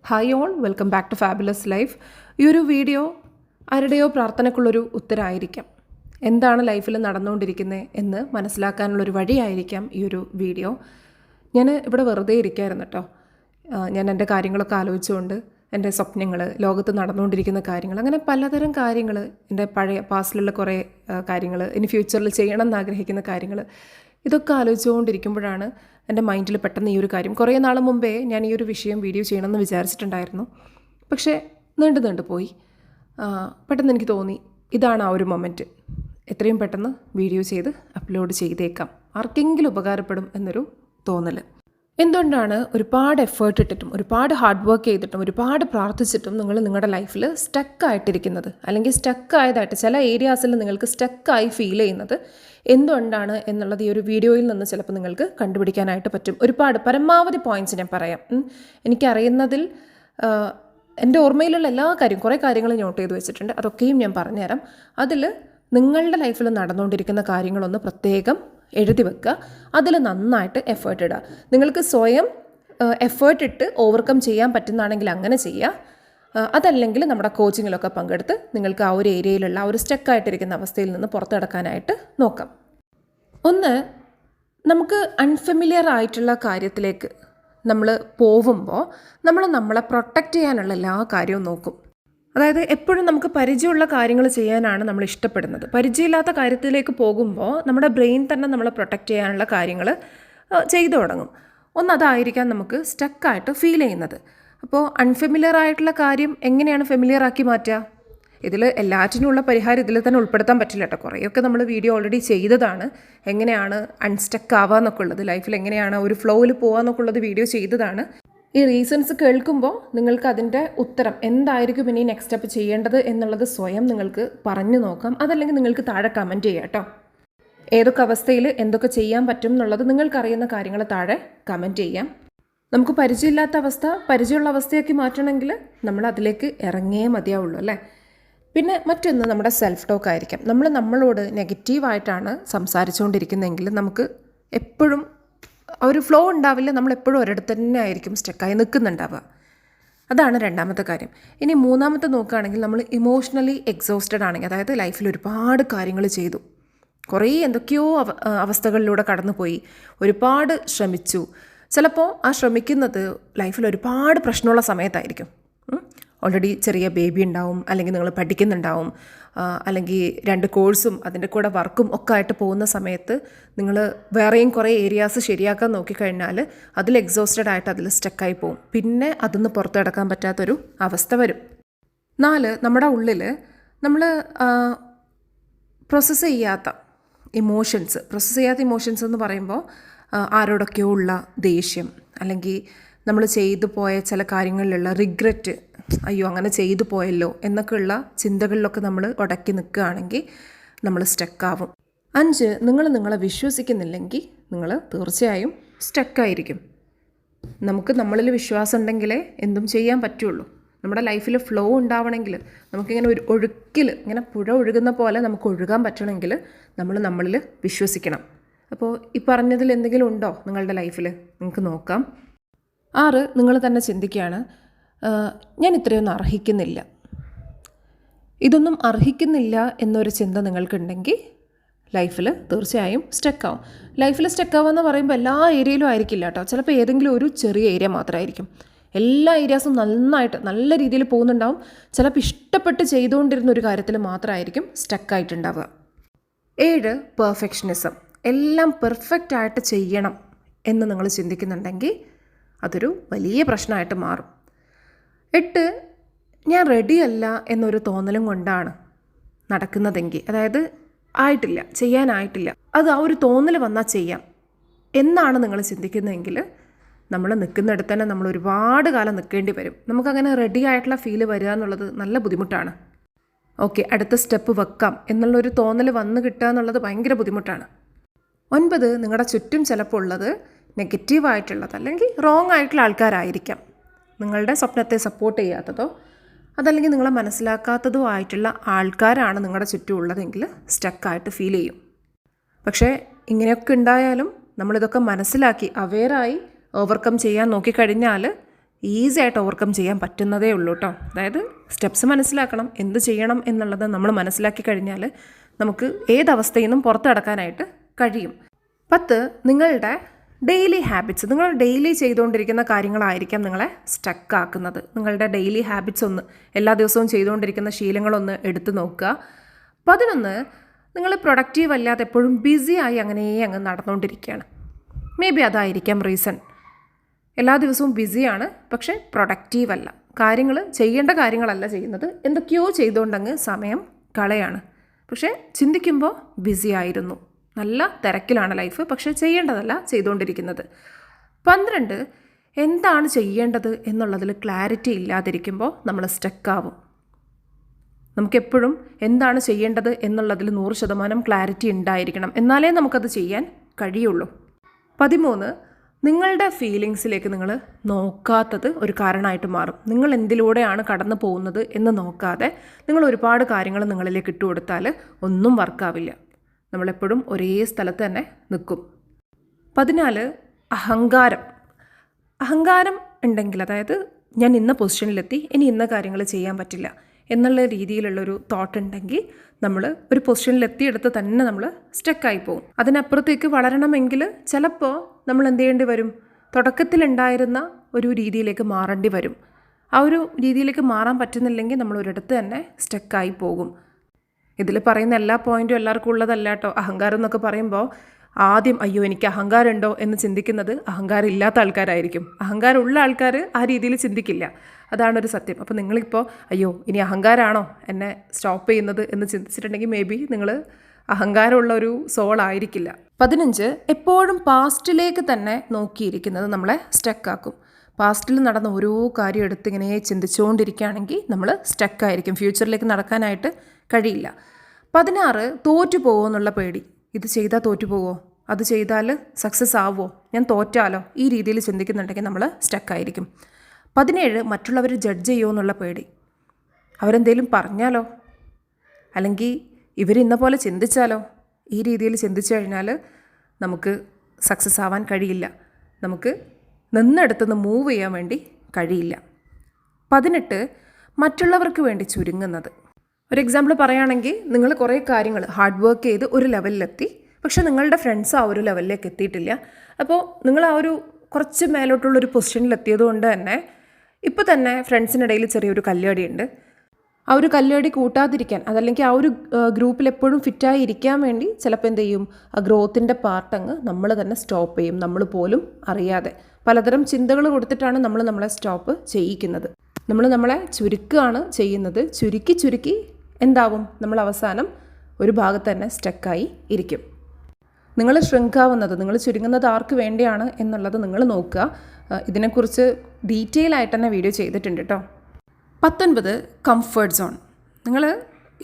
Hi all, welcome back to fabulous life. ഈ ഒരു video ആരുടെയോ പ്രാർത്ഥനയ്ക്കുള്ളൊരു ഉത്തരമായിരിക്കാം. എന്താണ് ലൈഫിൽ നടന്നുകൊണ്ടിരിക്കുന്നത് എന്ന് മനസ്സിലാക്കാനുള്ളൊരു വഴിയായിരിക്കാം ഈ ഒരു വീഡിയോ. ഞാൻ ഇവിടെ വെറുതെ ഇരിക്കുകയായിരുന്നു കേട്ടോ. ഞാൻ എൻ്റെ കാര്യങ്ങളൊക്കെ ആലോചിച്ചുകൊണ്ട് എൻ്റെ സ്വപ്നങ്ങൾ, ലോകത്ത് നടന്നുകൊണ്ടിരിക്കുന്ന കാര്യങ്ങൾ, അങ്ങനെ പലതരം കാര്യങ്ങൾ, എൻ്റെ പഴയ പാസ്റ്റിലുള്ള കുറേ കാര്യങ്ങൾ, ഇനി ഫ്യൂച്ചറിൽ ചെയ്യണം എന്നാഗ്രഹിക്കുന്ന കാര്യങ്ങൾ, ഇതൊക്കെ ആലോചിച്ചുകൊണ്ടിരിക്കുമ്പോഴാണ് എൻ്റെ മൈൻഡിൽ പെട്ടെന്ന് ഈ ഒരു കാര്യം, കുറേ നാൾ മുമ്പേ ഞാൻ ഈ ഒരു വിഷയം വീഡിയോ ചെയ്യണമെന്ന് വിചാരിച്ചിട്ടുണ്ടായിരുന്നു. പക്ഷേ നീണ്ടു പോയി. പെട്ടെന്ന് എനിക്ക് തോന്നി ഇതാണ് ആ ഒരു മൊമെൻറ്റ്, എത്രയും പെട്ടെന്ന് വീഡിയോ ചെയ്ത് അപ്ലോഡ് ചെയ്തേക്കാം, ആർക്കെങ്കിലും ഉപകാരപ്പെടും എന്നൊരു തോന്നൽ. എന്തുകൊണ്ടാണ് ഒരുപാട് എഫേർട്ട് ഇട്ടിട്ടും ഒരുപാട് ഹാർഡ് വർക്ക് ചെയ്തിട്ടും ഒരുപാട് പ്രാർത്ഥിച്ചിട്ടും നിങ്ങൾ നിങ്ങളുടെ ലൈഫിൽ സ്റ്റക്കായിട്ടിരിക്കുന്നത്, അല്ലെങ്കിൽ സ്റ്റക്കായതായിട്ട് ചില ഏരിയാസിൽ നിങ്ങൾക്ക് സ്റ്റക്കായി ഫീൽ ചെയ്യുന്നത് എന്തുകൊണ്ടാണ് എന്നുള്ളത് ഈ ഒരു വീഡിയോയിൽ നിന്ന് ചിലപ്പോൾ നിങ്ങൾക്ക് കണ്ടുപിടിക്കാനായിട്ട് പറ്റും. പരമാവധി പോയിൻറ്റ്സ് ഞാൻ പറയാം. എനിക്കറിയുന്നതിൽ എൻ്റെ ഓർമ്മയിലുള്ള എല്ലാ കുറേ കാര്യങ്ങൾ നോട്ട് ചെയ്ത് വെച്ചിട്ടുണ്ട്. അതൊക്കെയും ഞാൻ പറഞ്ഞുതരാം. അതിൽ നിങ്ങളുടെ ലൈഫിൽ നടന്നുകൊണ്ടിരിക്കുന്ന കാര്യങ്ങളൊന്ന് പ്രത്യേകം എഴുതി വെക്കുക. അതിൽ നന്നായിട്ട് എഫേർട്ട് ഇടുക. നിങ്ങൾക്ക് സ്വയം എഫേർട്ട് ഇട്ട് ഓവർകം ചെയ്യാൻ പറ്റുന്നതാണെങ്കിൽ അങ്ങനെ ചെയ്യുക. അതല്ലെങ്കിൽ നമ്മുടെ കോച്ചിങ്ങിലൊക്കെ പങ്കെടുത്ത് നിങ്ങൾക്ക് ആ ഒരു ഏരിയയിലുള്ള ആ ഒരു സ്റ്റക്കായിട്ടിരിക്കുന്ന അവസ്ഥയിൽ നിന്ന് പുറത്തു കടക്കാനായിട്ട് നോക്കാം. ഒന്ന്, നമുക്ക് അൺഫെമിലിയർ ആയിട്ടുള്ള കാര്യത്തിലേക്ക് നമ്മൾ പോകുമ്പോൾ നമ്മളെ പ്രൊട്ടക്റ്റ് ചെയ്യാനുള്ള എല്ലാ കാര്യവും നോക്കും. അതായത് എപ്പോഴും നമുക്ക് പരിചയമുള്ള കാര്യങ്ങൾ ചെയ്യാനാണ് നമ്മൾ ഇഷ്ടപ്പെടുന്നത്. പരിചയമില്ലാത്ത കാര്യത്തിലേക്ക് പോകുമ്പോൾ നമ്മുടെ ബ്രെയിൻ തന്നെ നമ്മളെ പ്രൊട്ടക്റ്റ് ചെയ്യാനുള്ള കാര്യങ്ങൾ ചെയ്തു തുടങ്ങും. അതായിരിക്കാം നമുക്ക് സ്റ്റക്കായിട്ട് ഫീൽ ചെയ്യുന്നത്. അപ്പോൾ അൺഫെമിലിയർ ആയിട്ടുള്ള കാര്യം എങ്ങനെയാണ് ഫെമിലിയർ ആക്കി മാറ്റുക? ഇതിൽ എല്ലാറ്റിനുമുള്ള പരിഹാരം ഇതിൽ തന്നെ ഉൾപ്പെടുത്താൻ പറ്റില്ല കേട്ടോ. കുറേയൊക്കെ നമ്മൾ വീഡിയോ ഓൾറെഡി ചെയ്തതാണ്. എങ്ങനെയാണ് അൺസ്റ്റക്ക് ആവുക എന്നൊക്കെ ഉള്ളത്, ലൈഫിൽ എങ്ങനെയാണ് ഒരു ഫ്ലോയിൽ പോകുക എന്നൊക്കെ ഉള്ളത് വീഡിയോ ചെയ്തതാണ്. ഈ റീസൺസ് കേൾക്കുമ്പോൾ നിങ്ങൾക്ക് അതിൻ്റെ ഉത്തരം എന്തായിരിക്കും ഇനി നെക്സ്റ്റ് സ്റ്റെപ്പ് ചെയ്യേണ്ടത് എന്നുള്ളത് സ്വയം നിങ്ങൾക്ക് പറഞ്ഞു നോക്കാം. അതല്ലെങ്കിൽ നിങ്ങൾക്ക് താഴെ കമൻറ്റ് ചെയ്യാം കേട്ടോ. ഏതൊക്കെ അവസ്ഥയിൽ എന്തൊക്കെ ചെയ്യാൻ പറ്റും എന്നുള്ളത് നിങ്ങൾക്കറിയുന്ന കാര്യങ്ങൾ താഴെ കമൻറ്റ് ചെയ്യാം. നമുക്ക് പരിചയമില്ലാത്ത അവസ്ഥ പരിചയമുള്ള അവസ്ഥയാക്കി മാറ്റണമെങ്കിൽ നമ്മൾ അതിലേക്ക് ഇറങ്ങിയേ മതിയാവുള്ളൂ അല്ലേ. പിന്നെ മറ്റൊന്ന് നമ്മുടെ സെൽഫ് ടോക്ക് ആയിരിക്കാം. നമ്മളോട് നെഗറ്റീവായിട്ടാണ് സംസാരിച്ചുകൊണ്ടിരിക്കുന്നതെങ്കിൽ നമുക്ക് എപ്പോഴും ഒരു ഫ്ലോ ഉണ്ടാവില്ല. നമ്മളെപ്പോഴും ഒരിടത്ത് തന്നെ ആയിരിക്കും സ്റ്റക്കായി നിൽക്കുന്നുണ്ടാവുക. അതാണ് രണ്ടാമത്തെ കാര്യം. ഇനി മൂന്നാമത്തെ നോക്കുകയാണെങ്കിൽ നമ്മൾ ഇമോഷണലി എക്സോസ്റ്റഡ് ആണെങ്കിൽ, അതായത് ലൈഫിൽ ഒരുപാട് കാര്യങ്ങൾ ചെയ്തു, കുറേ എന്തൊക്കെയോ അവസ്ഥകളിലൂടെ കടന്നുപോയി, ഒരുപാട് ശ്രമിച്ചു. ചിലപ്പോൾ ആ ശ്രമിക്കുന്നത് ലൈഫിൽ ഒരുപാട് പ്രശ്നമുള്ള സമയത്തായിരിക്കും. ഓൾറെഡി ചെറിയ ബേബി ഉണ്ടാവും, അല്ലെങ്കിൽ നിങ്ങൾ പഠിക്കുന്നുണ്ടാവും, അല്ലെങ്കിൽ 2 കോഴ്സും അതിൻ്റെ കൂടെ വർക്കും ഒക്കെ ആയിട്ട് പോകുന്ന സമയത്ത് നിങ്ങൾ വേറെയും കുറേ ഏരിയാസ് ശരിയാക്കാൻ നോക്കിക്കഴിഞ്ഞാൽ അതിൽ എക്സോസ്റ്റഡ് ആയിട്ട് അതിൽ സ്റ്റക്കായി പോകും. പിന്നെ അതിന്ന് പുറത്തു കിടക്കാൻ പറ്റാത്തൊരു അവസ്ഥ വരും. 4, നമ്മുടെ ഉള്ളിൽ നമ്മൾ പ്രോസസ്സ് ചെയ്യാത്ത ഇമോഷൻസ് എന്ന് പറയുമ്പോൾ ആരോടൊക്കെയോ ഉള്ള ദേഷ്യം, അല്ലെങ്കിൽ നമ്മൾ ചെയ്തു പോയ ചില കാര്യങ്ങളിലുള്ള റിഗ്രറ്റ്, അയ്യോ അങ്ങനെ ചെയ്തു പോയല്ലോ എന്നൊക്കെയുള്ള ചിന്തകളിലൊക്കെ നമ്മൾ ഉടക്കി നിൽക്കുകയാണെങ്കിൽ നമ്മൾ സ്റ്റക്കാവും. 5, നിങ്ങളെ വിശ്വസിക്കുന്നില്ലെങ്കിൽ നിങ്ങൾ തീർച്ചയായും സ്റ്റക്കായിരിക്കും. നമുക്ക് നമ്മളിൽ വിശ്വാസം ഉണ്ടെങ്കിലേ എന്തും ചെയ്യാൻ പറ്റുള്ളൂ. നമ്മുടെ ലൈഫിൽ ഫ്ലോ ഉണ്ടാവണമെങ്കിൽ, നമുക്കിങ്ങനെ ഒരു ഒഴുക്കിൽ, ഇങ്ങനെ പുഴ ഒഴുകുന്ന പോലെ നമുക്ക് ഒഴുകാൻ പറ്റണമെങ്കിൽ നമ്മളിൽ വിശ്വസിക്കണം. അപ്പോൾ ഈ പറഞ്ഞതിൽ എന്തെങ്കിലും ഉണ്ടോ നിങ്ങളുടെ ലൈഫിൽ? നിങ്ങൾക്ക് നോക്കാം. 6, നിങ്ങൾ തന്നെ ചിന്തിക്കുകയാണ്, ഞാൻ ഇത്രയൊന്നും അർഹിക്കുന്നില്ല. ഇതൊന്നും അർഹിക്കുന്നില്ല എന്നൊരു ചിന്ത നിങ്ങൾക്കുണ്ടെങ്കിൽ ലൈഫിൽ തീർച്ചയായും സ്റ്റക്കാവും. ലൈഫിൽ സ്റ്റക്കാവുക എന്ന് പറയുമ്പോൾ എല്ലാ ഏരിയയിലും ആയിരിക്കില്ല കേട്ടോ. ചിലപ്പോൾ ഏതെങ്കിലും ഒരു ചെറിയ ഏരിയ മാത്രമായിരിക്കും. എല്ലാ ഏരിയാസും നല്ല രീതിയിൽ പോകുന്നുണ്ടാവും. ചിലപ്പോൾ ഇഷ്ടപ്പെട്ട് ചെയ്തുകൊണ്ടിരുന്ന ഒരു കാര്യത്തിൽ മാത്രമായിരിക്കും സ്റ്റക്കായിട്ടുണ്ടാവുക. 7, പെർഫെക്ഷനിസം. എല്ലാം പെർഫെക്റ്റ് ആയിട്ട് ചെയ്യണം എന്ന് നിങ്ങൾ ചിന്തിക്കുന്നുണ്ടെങ്കിൽ അതൊരു വലിയ പ്രശ്നമായിട്ട് മാറും. 8, ഞാൻ റെഡിയല്ല എന്നൊരു തോന്നലും കൊണ്ടാണ് നടക്കുന്നതെങ്കിൽ, അതായത് ചെയ്യാനായിട്ടില്ല, അത് ആ ഒരു തോന്നൽ വന്നാൽ ചെയ്യാം എന്നാണ് നിങ്ങൾ ചിന്തിക്കുന്നതെങ്കിൽ നമ്മൾ നിൽക്കുന്നിടത്ത് തന്നെ നമ്മൾ ഒരുപാട് കാലം നിൽക്കേണ്ടി വരും. നമുക്കങ്ങനെ റെഡി ആയിട്ടുള്ള ഫീല് വരിക എന്നുള്ളത് നല്ല ബുദ്ധിമുട്ടാണ്. ഓക്കെ, അടുത്ത സ്റ്റെപ്പ് വെക്കാം എന്നുള്ളൊരു തോന്നൽ വന്ന് കിട്ടുക എന്നുള്ളത് ഭയങ്കര ബുദ്ധിമുട്ടാണ്. 9, നിങ്ങളുടെ ചുറ്റും ചിലപ്പോൾ ഉള്ളത് നെഗറ്റീവായിട്ടുള്ളത് അല്ലെങ്കിൽ റോങ് ആയിട്ടുള്ള ആൾക്കാരായിരിക്കാം. നിങ്ങളുടെ സ്വപ്നത്തെ സപ്പോർട്ട് ചെയ്യാത്തതോ അതല്ലെങ്കിൽ നിങ്ങളെ മനസ്സിലാക്കാത്തതോ ആയിട്ടുള്ള ആൾക്കാരാണ് നിങ്ങളുടെ ചുറ്റും ഉള്ളതെങ്കിൽ സ്റ്റക്കായിട്ട് ഫീൽ ചെയ്യും. പക്ഷേ ഇങ്ങനെയൊക്കെ ഉണ്ടായാലും നമ്മളിതൊക്കെ മനസ്സിലാക്കി അവെയറായി ഓവർകം ചെയ്യാൻ നോക്കിക്കഴിഞ്ഞാൽ ഈസി ആയിട്ട് ഓവർകം ചെയ്യാൻ പറ്റുന്നതേ ഉള്ളൂ കേട്ടോ. അതായത് സ്റ്റെപ്സ് മനസ്സിലാക്കണം, എന്ത് ചെയ്യണം എന്നുള്ളത് നമ്മൾ മനസ്സിലാക്കി കഴിഞ്ഞാൽ നമുക്ക് ഏതവസ്ഥയിൽ നിന്നും പുറത്ത് കടക്കാനായിട്ട് കഴിയും. 10, നിങ്ങളുടെ ഡെയിലി ഹാബിറ്റ്സ്. നിങ്ങൾ ഡെയിലി ചെയ്തുകൊണ്ടിരിക്കുന്ന കാര്യങ്ങളായിരിക്കാം നിങ്ങളെ സ്റ്റക്ക് ആക്കുന്നത്. നിങ്ങളുടെ ഡെയിലി ഹാബിറ്റ്സ് ഒന്ന്, എല്ലാ ദിവസവും ചെയ്തുകൊണ്ടിരിക്കുന്ന ശീലങ്ങളൊന്ന് എടുത്തു നോക്കുക. 11, നിങ്ങൾ പ്രൊഡക്റ്റീവ് അല്ലാതെ എപ്പോഴും ബിസിയായി അങ്ങ് നടന്നുകൊണ്ടിരിക്കുകയാണ്. മേ ബി അതായിരിക്കാം റീസൺ. എല്ലാ ദിവസവും ബിസിയാണ്, പക്ഷേ പ്രൊഡക്റ്റീവ് അല്ല. ചെയ്യേണ്ട കാര്യങ്ങളല്ല ചെയ്യുന്നത്, എന്തൊക്കെയോ ചെയ്തുകൊണ്ടങ്ങ് സമയം കളയാണ്. പക്ഷേ ചിന്തിക്കുമ്പോൾ ബിസി ആയിരുന്നു, നല്ല തിരക്കിലാണ് ലൈഫ്, പക്ഷേ ചെയ്യേണ്ടതല്ല ചെയ്തുകൊണ്ടിരിക്കുന്നത്. 12, എന്താണ് ചെയ്യേണ്ടത് എന്നുള്ളതിൽ ക്ലാരിറ്റി ഇല്ലാതിരിക്കുമ്പോൾ നമ്മൾ സ്റ്റക്കാവും. നമുക്കെപ്പോഴും എന്താണ് ചെയ്യേണ്ടത് എന്നുള്ളതിൽ 100% ക്ലാരിറ്റി ഉണ്ടായിരിക്കണം, എന്നാലേ നമുക്കത് ചെയ്യാൻ കഴിയുള്ളൂ. 13, നിങ്ങളുടെ ഫീലിങ്സിലേക്ക് നിങ്ങൾ നോക്കാത്തത് ഒരു കാരണമായിട്ട് മാറും. നിങ്ങൾ എന്തിലൂടെയാണ് കടന്നു പോകുന്നത് എന്ന് നോക്കാതെ നിങ്ങൾ ഒരുപാട് കാര്യങ്ങൾ നിങ്ങളിലേക്ക് ഇട്ടുകൊടുത്താൽ ഒന്നും വർക്കാവില്ല. നമ്മളെപ്പോഴും ഒരേ സ്ഥലത്ത് തന്നെ നിൽക്കും. 14, അഹങ്കാരം ഉണ്ടെങ്കിൽ, അതായത് ഞാൻ ഇന്ന പൊസിഷനിലെത്തി, ഇനി ഇന്ന കാര്യങ്ങൾ ചെയ്യാൻ പറ്റില്ല എന്നുള്ള രീതിയിലുള്ളൊരു തോട്ട് ഉണ്ടെങ്കിൽ നമ്മൾ ഒരു പൊസിഷനിലെത്തിയെടുത്ത് തന്നെ നമ്മൾ സ്റ്റക്കായി പോകും. അതിനപ്പുറത്തേക്ക് വളരണമെങ്കിൽ ചിലപ്പോൾ നമ്മൾ എന്ത് ചെയ്യേണ്ടി വരും, തുടക്കത്തിലുണ്ടായിരുന്ന ഒരു രീതിയിലേക്ക് മാറേണ്ടി വരും. ആ ഒരു രീതിയിലേക്ക് മാറാൻ പറ്റുന്നില്ലെങ്കിൽ നമ്മൾ ഒരിടത്ത് തന്നെ സ്റ്റക്കായി പോകും. ഇതിൽ പറയുന്ന എല്ലാ പോയിൻറ്റും എല്ലാവർക്കും ഉള്ളതല്ല കേട്ടോ. അഹങ്കാരം എന്നൊക്കെ പറയുമ്പോൾ ആദ്യം അയ്യോ എനിക്ക് അഹങ്കാരം ഉണ്ടോ എന്ന് ചിന്തിക്കുന്നത് അഹങ്കാരം ഇല്ലാത്ത ആൾക്കാരായിരിക്കും. അഹങ്കാരം ഉള്ള ആൾക്കാർ ആ രീതിയിൽ ചിന്തിക്കില്ല, അതാണൊരു സത്യം. അപ്പോൾ നിങ്ങളിപ്പോൾ അയ്യോ ഇനി അഹങ്കാരമാണോ എന്നെ സ്റ്റോപ്പ് ചെയ്യുന്നത് എന്ന് ചിന്തിച്ചിട്ടുണ്ടെങ്കിൽ മേ ബി നിങ്ങൾ അഹങ്കാരമുള്ള ഒരു സോളായിരിക്കില്ല. 15, എപ്പോഴും പാസ്റ്റിലേക്ക് തന്നെ നോക്കിയിരിക്കുന്നത് നമ്മളെ സ്റ്റക്കാക്കും. പാസ്റ്റിൽ നടന്ന ഓരോ കാര്യം എടുത്ത് ഇങ്ങനെ ചിന്തിച്ചുകൊണ്ടിരിക്കുകയാണെങ്കിൽ നമ്മൾ സ്റ്റക്കായിരിക്കും, ഫ്യൂച്ചറിലേക്ക് നടക്കാനായിട്ട് കഴിയില്ല. 16, തോറ്റു പോകുമോ എന്നുള്ള പേടി. ഇത് ചെയ്താൽ തോറ്റു പോകുമോ, അത് ചെയ്താൽ സക്സസ് ആവുമോ, ഞാൻ തോറ്റാലോ, ഈ രീതിയിൽ ചിന്തിക്കുന്നുണ്ടെങ്കിൽ നമ്മൾ സ്റ്റക്കായിരിക്കും. 17, മറ്റുള്ളവർ ജഡ്ജ് ചെയ്യുമോ എന്നുള്ള പേടി. അവരെന്തേലും പറഞ്ഞാലോ, അല്ലെങ്കിൽ ഇവരിന്ന പോലെ ചിന്തിച്ചാലോ, ഈ രീതിയിൽ ചിന്തിച്ചു കഴിഞ്ഞാൽ നമുക്ക് സക്സസ് ആവാൻ കഴിയില്ല, നമുക്ക് നിന്നെടുത്തുനിന്ന് മൂവ് ചെയ്യാൻ വേണ്ടി കഴിയില്ല. 18, മറ്റുള്ളവർക്ക് വേണ്ടി ചുരുങ്ങുന്നത്. ഒരു എക്സാമ്പിൾ പറയുകയാണെങ്കിൽ, നിങ്ങൾ കുറേ കാര്യങ്ങൾ ഹാർഡ് വർക്ക് ചെയ്ത് ഒരു ലെവലിലെത്തി, പക്ഷേ നിങ്ങളുടെ ഫ്രണ്ട്സ് ആ ഒരു ലെവലിലേക്ക് എത്തിയിട്ടില്ല. അപ്പോൾ നിങ്ങൾ ആ ഒരു കുറച്ച് മേലോട്ടുള്ളൊരു പൊസിഷനിലെത്തിയത് കൊണ്ട് തന്നെ ഇപ്പോൾ തന്നെ ഫ്രണ്ട്സിനിടയിൽ ചെറിയൊരു കല്യാടിയുണ്ട്. ആ ഒരു കല്യാടി കൂട്ടാതിരിക്കാൻ, അതല്ലെങ്കിൽ ആ ഒരു ഗ്രൂപ്പിൽ എപ്പോഴും ഫിറ്റായി ഇരിക്കാൻ വേണ്ടി ചിലപ്പോൾ എന്ത് ചെയ്യും, ആ ഗ്രോത്തിൻ്റെ പാർട്ടങ്ങ് നമ്മൾ തന്നെ സ്റ്റോപ്പ് ചെയ്യും, നമ്മൾ പോലും അറിയാതെ. പലതരം ചിന്തകൾ കൊടുത്തിട്ടാണ് നമ്മളെ സ്റ്റോപ്പ് ചെയ്യിക്കുന്നത്. നമ്മളെ ചുരുക്കുകയാണ് ചെയ്യുന്നത്. ചുരുക്കി എന്താവും, നമ്മൾ അവസാനം ഒരു ഭാഗത്ത് തന്നെ സ്റ്റക്കായി ഇരിക്കും. നിങ്ങൾ ഷ്രിങ്കാവുന്നത്, നിങ്ങൾ ചുരുങ്ങുന്നത് ആർക്ക് വേണ്ടിയാണ് എന്നുള്ളത് നിങ്ങൾ നോക്കുക. ഇതിനെക്കുറിച്ച് ഡീറ്റെയിൽ ആയിട്ട് തന്നെ വീഡിയോ ചെയ്തിട്ടുണ്ട് കേട്ടോ. 19, കംഫർട്ട് സോൺ. നിങ്ങൾ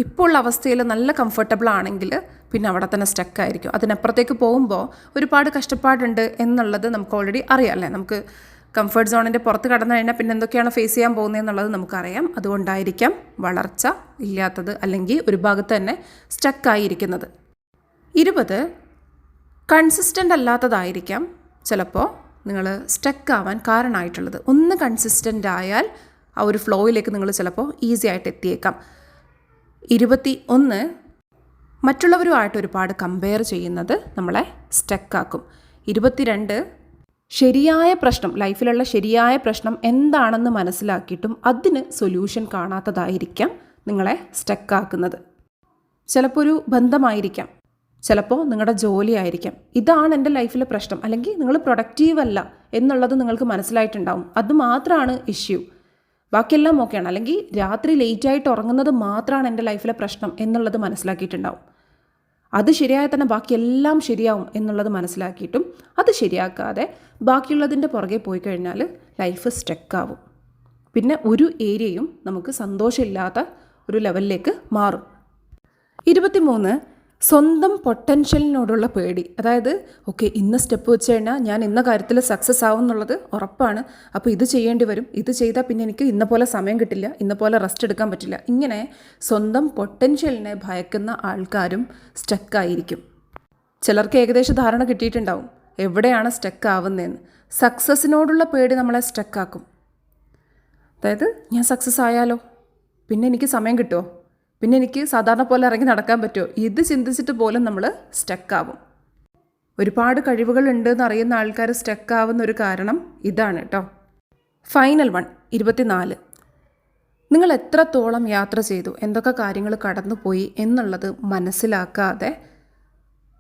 ഇപ്പോൾ ഉള്ള അവസ്ഥയിൽ നല്ല കംഫർട്ടബിൾ ആണെങ്കിൽ പിന്നെ അവിടെ തന്നെ സ്റ്റക്കായിരിക്കും. അതിനപ്പുറത്തേക്ക് പോകുമ്പോൾ ഒരുപാട് കഷ്ടപ്പാടുണ്ട് എന്നുള്ളത് നമുക്ക് ഓൾറെഡി അറിയാം അല്ലേ. നമുക്ക് കംഫർട്ട് സോണിൻ്റെ പുറത്ത് കടന്നു കഴിഞ്ഞാൽ പിന്നെ എന്തൊക്കെയാണ് ഫേസ് ചെയ്യാൻ പോകുന്നത് എന്നുള്ളത് നമുക്കറിയാം. അതുകൊണ്ടായിരിക്കാം വളർച്ച ഇല്ലാത്തത്, അല്ലെങ്കിൽ ഒരു ഭാഗത്ത് തന്നെ സ്റ്റക്കായിരിക്കുന്നത്. 20, കൺസിസ്റ്റൻ്റ് അല്ലാത്തതായിരിക്കാം ചിലപ്പോൾ നിങ്ങൾ സ്റ്റക്കാവാൻ കാരണമായിട്ടുള്ളത്. ഒന്ന് കൺസിസ്റ്റൻ്റ് ആയാൽ ആ ഒരു ഫ്ലോയിലേക്ക് നിങ്ങൾ ചിലപ്പോൾ ഈസി ആയിട്ട് എത്തിയേക്കാം. 21, മറ്റുള്ളവരുമായിട്ട് ഒരുപാട് കമ്പയർ ചെയ്യുന്നത് നമ്മളെ സ്റ്റക്കാക്കും. 22, ശരിയായ പ്രശ്നം, ലൈഫിലുള്ള ശരിയായ പ്രശ്നം എന്താണെന്ന് മനസ്സിലാക്കിയിട്ടും അതിന് സൊല്യൂഷൻ കാണാത്തതായിരിക്കാം നിങ്ങളെ സ്റ്റക്കാക്കുന്നത്. ചിലപ്പോൾ ഒരു ബന്ധമായിരിക്കാം, ചിലപ്പോൾ നിങ്ങളുടെ ജോലി ആയിരിക്കാം. ഇതാണ് എൻ്റെ ലൈഫിലെ പ്രശ്നം, അല്ലെങ്കിൽ നിങ്ങൾ പ്രൊഡക്റ്റീവ് അല്ല എന്നുള്ളത് നിങ്ങൾക്ക് മനസ്സിലായിട്ടുണ്ടാവും. അത് മാത്രമാണ് ഇഷ്യൂ, ബാക്കിയെല്ലാം ഓക്കെയാണ്. അല്ലെങ്കിൽ രാത്രി ലേറ്റായിട്ട് ഉറങ്ങുന്നത് മാത്രമാണ് എൻ്റെ ലൈഫിലെ പ്രശ്നം എന്നുള്ളത് മനസ്സിലാക്കിയിട്ടുണ്ടാവും. അത് ശരിയായാൽ തന്നെ ബാക്കിയെല്ലാം ശരിയാവും എന്നുള്ളത് മനസ്സിലാക്കിയിട്ടും അത് ശരിയാക്കാതെ ബാക്കിയുള്ളതിൻ്റെ പുറകെ പോയി കഴിഞ്ഞാൽ ലൈഫ് സ്റ്റക്കാവും. പിന്നെ ഒരു ഏരിയയും നമുക്ക് സന്തോഷമില്ലാത്ത ഒരു ലെവലിലേക്ക് മാറും. 23, സ്വന്തം പൊട്ടൻഷ്യലിനോടുള്ള പേടി. അതായത് ഓക്കെ, ഇന്ന സ്റ്റെപ്പ് വെച്ച് കഴിഞ്ഞാൽ ഞാൻ ഇന്ന കാര്യത്തിൽ സക്സസ് ആവും എന്നുള്ളത് ഉറപ്പാണ്, അപ്പോൾ ഇത് ചെയ്യേണ്ടി വരും, ഇത് ചെയ്താൽ പിന്നെ എനിക്ക് ഇന്ന പോലെ സമയം കിട്ടില്ല, ഇന്ന പോലെ റെസ്റ്റ് എടുക്കാൻ പറ്റില്ല. ഇങ്ങനെ സ്വന്തം പൊട്ടൻഷ്യലിനെ ഭയക്കുന്ന ആൾക്കാരും സ്റ്റക്കായിരിക്കും. ചിലർക്ക് ഏകദേശം ധാരണ കിട്ടിയിട്ടുണ്ടാവും എവിടെയാണ് സ്റ്റക്ക് ആവുന്നതെന്ന്. സക്സസ്സിനോടുള്ള പേടി നമ്മളെ സ്റ്റക്കാക്കും. അതായത് ഞാൻ സക്സസ് ആയാലോ, പിന്നെ എനിക്ക് സമയം കിട്ടുമോ, പിന്നെ എനിക്ക് സാധാരണ പോലെ ഇറങ്ങി നടക്കാൻ പറ്റുമോ, ഇത് ചിന്തിച്ചിട്ട് പോലും നമ്മൾ സ്റ്റക്കാവും. ഒരുപാട് കഴിവുകളുണ്ടെന്ന് അറിയുന്ന ആൾക്കാർ സ്റ്റക്കാവുന്ന ഒരു കാരണം ഇതാണ് കേട്ടോ. ഫൈനൽ 24. നിങ്ങൾ എത്രത്തോളം യാത്ര ചെയ്തു, എന്തൊക്കെ കാര്യങ്ങൾ കടന്നുപോയി എന്നുള്ളത് മനസ്സിലാക്കാതെ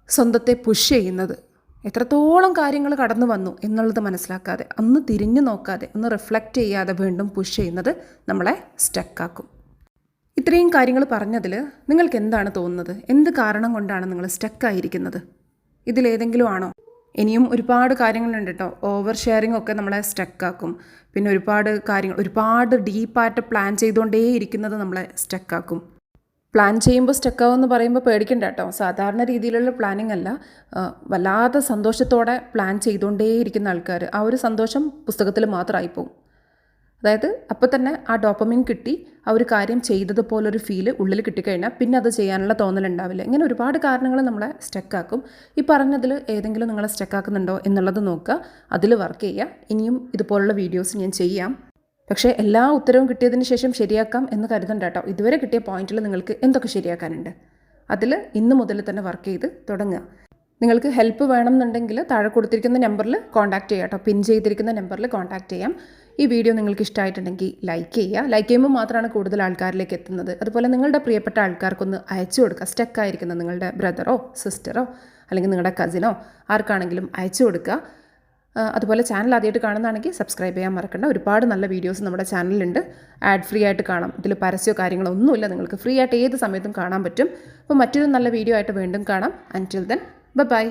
സ്വന്തത്തെ പുഷ് ചെയ്യുന്നത്, എത്രത്തോളം കാര്യങ്ങൾ കടന്നു വന്നു എന്നുള്ളത് മനസ്സിലാക്കാതെ, ഒന്ന് തിരിഞ്ഞു നോക്കാതെ, ഒന്ന് റിഫ്ലക്റ്റ് ചെയ്യാതെ വീണ്ടും പുഷ് ചെയ്യുന്നത് നമ്മളെ സ്റ്റക്കാക്കും. ഇത്രയും കാര്യങ്ങൾ പറഞ്ഞതിൽ നിങ്ങൾക്ക് എന്താണ് തോന്നുന്നത്? എന്ത് കാരണം കൊണ്ടാണ് നിങ്ങൾ സ്റ്റക്കായിരിക്കുന്നത്? ഇതിലേതെങ്കിലും ആണോ? ഇനിയും ഒരുപാട് കാര്യങ്ങളുണ്ട് കേട്ടോ. ഓവർ ഷെയറിംഗ് ഒക്കെ നമ്മളെ സ്റ്റക്കാക്കും. പിന്നെ ഒരുപാട് ഡീപ്പായിട്ട് പ്ലാൻ ചെയ്തുകൊണ്ടേ ഇരിക്കുന്നത് നമ്മളെ സ്റ്റക്കാക്കും. പ്ലാൻ ചെയ്യുമ്പോൾ സ്റ്റക്കാവെന്ന് പറയുമ്പോൾ പേടിക്കണ്ട കേട്ടോ. സാധാരണ രീതിയിലുള്ള പ്ലാനിങ് അല്ല. വല്ലാതെ സന്തോഷത്തോടെ പ്ലാൻ ചെയ്തുകൊണ്ടേയിരിക്കുന്ന ആൾക്കാർ, ആ ഒരു സന്തോഷം പുസ്തകത്തിൽ മാത്രമായി പോകും. അതായത് അപ്പോൾ തന്നെ ആ ഡോപ്പമിൻ കിട്ടി, ആ ഒരു കാര്യം ചെയ്തതുപോലൊരു ഫീല് ഉള്ളിൽ കിട്ടിക്കഴിഞ്ഞാൽ പിന്നെ അത് ചെയ്യാനുള്ള തോന്നലുണ്ടാവില്ല. ഇങ്ങനെ ഒരുപാട് കാരണങ്ങൾ നമ്മളെ സ്റ്റക്കാക്കും. ഈ പറഞ്ഞതിൽ ഏതെങ്കിലും നിങ്ങളെ സ്റ്റക്കാക്കുന്നുണ്ടോ എന്നുള്ളത് നോക്കുക, അതിൽ വർക്ക് ചെയ്യുക. ഇനിയും ഇതുപോലുള്ള വീഡിയോസ് ഞാൻ ചെയ്യാം. പക്ഷേ എല്ലാ ഉത്തരവും കിട്ടിയതിന് ശേഷം ശരിയാക്കാം എന്ന് കരുതണ്ട കേട്ടോ. ഇതുവരെ കിട്ടിയ പോയിന്റിൽ നിങ്ങൾക്ക് എന്തൊക്കെ ശരിയാക്കാനുണ്ട്, അതിൽ ഇന്ന് മുതൽ തന്നെ വർക്ക് ചെയ്ത് തുടങ്ങുക. നിങ്ങൾക്ക് ഹെൽപ്പ് വേണമെന്നുണ്ടെങ്കിൽ താഴെ കൊടുത്തിരിക്കുന്ന നമ്പറിൽ കോൺടാക്റ്റ് ചെയ്യാം കേട്ടോ. പിൻ ചെയ്തിരിക്കുന്ന നമ്പറിൽ കോൺടാക്റ്റ് ചെയ്യാം. ഈ വീഡിയോ നിങ്ങൾക്ക് ഇഷ്ടമായിട്ടുണ്ടെങ്കിൽ ലൈക്ക് ചെയ്യുക. ലൈക്ക് ചെയ്യുമ്പോൾ മാത്രമാണ് കൂടുതൽ ആൾക്കാരിലേക്ക് എത്തുന്നത്. അതുപോലെ നിങ്ങളുടെ പ്രിയപ്പെട്ട ആൾക്കാർക്കൊന്ന് അയച്ചു കൊടുക്കുക. സ്റ്റക്കായിരിക്കുന്ന നിങ്ങളുടെ ബ്രദറോ സിസ്റ്ററോ അല്ലെങ്കിൽ നിങ്ങളുടെ കസിനോ ആർക്കാണെങ്കിലും അയച്ചു കൊടുക്കുക. അതുപോലെ ചാനൽ ആദ്യമായിട്ട് കാണുന്നതാണെങ്കിൽ സബ്സ്ക്രൈബ് ചെയ്യാൻ മറക്കണ്ട. ഒരുപാട് നല്ല വീഡിയോസ് നമ്മുടെ ചാനലിലുണ്ട്. ആഡ് ഫ്രീ ആയിട്ട് കാണാം. ഇതിൽ പരസ്യമോ കാര്യങ്ങളോ ഒന്നുമില്ല. നിങ്ങൾക്ക് ഫ്രീ ആയിട്ട് ഏത് സമയത്തും കാണാൻ പറ്റും. അപ്പോൾ മറ്റൊരു നല്ല വീഡിയോ ആയിട്ട് വീണ്ടും കാണാം. അൻറ്റിൽ ദെൻ ബൈ.